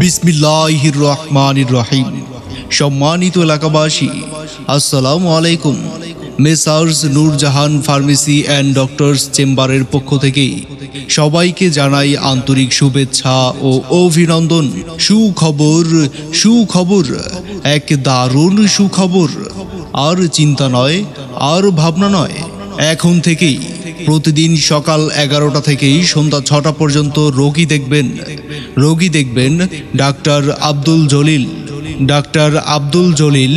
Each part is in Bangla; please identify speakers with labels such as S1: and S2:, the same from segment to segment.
S1: বিসমিল্লাহির রহমানির রহিম। সম্মানিত এলাকাবাসী, আসসালামু আলাইকুম। Messrs Nurjahan pharmacy and doctors চেম্বারের পক্ষ থেকে সবাইকে জানাই আন্তরিক শুভেচ্ছা ও অভিনন্দন। সুখবর, এক দারুণ সুখবর। আর চিন্তা নয়, আর ভাবনা নয়, এখন থেকেই প্রতিদিন সকাল 11টা থেকেই সন্ধ্যা 6টা পর্যন্ত রোগী দেখবেন ডাক্তার আব্দুল জলিল,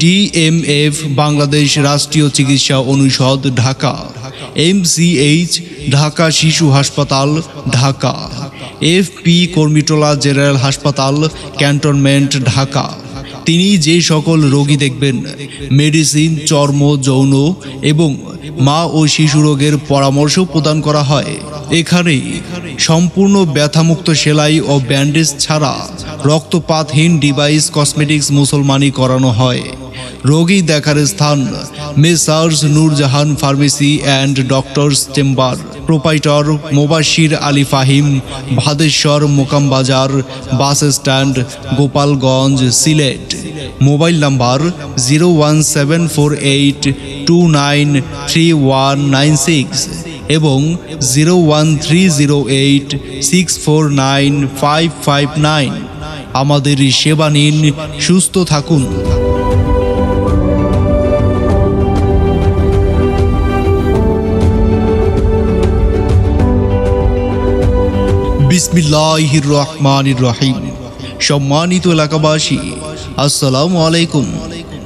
S1: DMF, বাংলাদেশ রাষ্ট্রীয় চিকিৎসা অনুষদ, ঢাকা, MCH, ঢাকা শিশু হাসপাতাল, ঢাকা, FP কর্মীটোলা জেনারেল হাসপাতাল, ক্যান্টনমেন্ট, ঢাকা। তিনি যে সকল রোগী দেখবেন, মেডিসিন, চর্ম, যৌন এবং মা ও শিশু রোগের পরামর্শ প্রদান করা হয়। এখানে সম্পূর্ণ ব্যথামুক্ত সেলাই ও ব্যান্ডেজ ছাড়া রক্তপাতহীন ডিভাইস, কসমেটিক্স, মুসলমানি করানো হয়। রোগী দেখার স্থান messrs Nurjahan pharmacy and doctors chamber, proprietor Mobashir Ali Fahim, Bhadeshwar, Mokam Bazar, bus stand, Gopalganj, Sylhet. Mobile number 01748293196 এবং 01308649559। আমাদের সেবা নিন, সুস্থ থাকুন। বিসমিল্লাহির রহমানির রহিম। সম্মানিত এলাকাবাসী, আসসালামু আলাইকুম।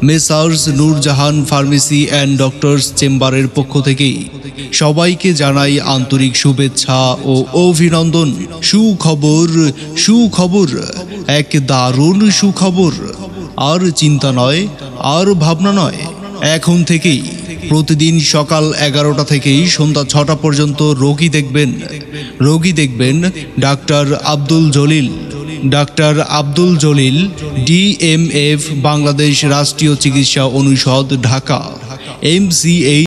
S1: Messrs Nurjahan pharmacy and doctors চেম্বারের পক্ষ থেকে সবাইকে জানাই আন্তরিক শুভেচ্ছা ও অভিনন্দন। সুখবর, এক দারুণ সুখবর। আর চিন্তা নয়, আর ভাবনা নয়, এখন থেকেই প্রতিদিন সকাল 11টা থেকেই সন্ধ্যা 6টা পর্যন্ত রোগী দেখবেন ডাক্তার আব্দুল জলিল, DMF, বাংলাদেশ রাষ্ট্রীয় চিকিৎসা অনুষদ, ঢাকা, MCH,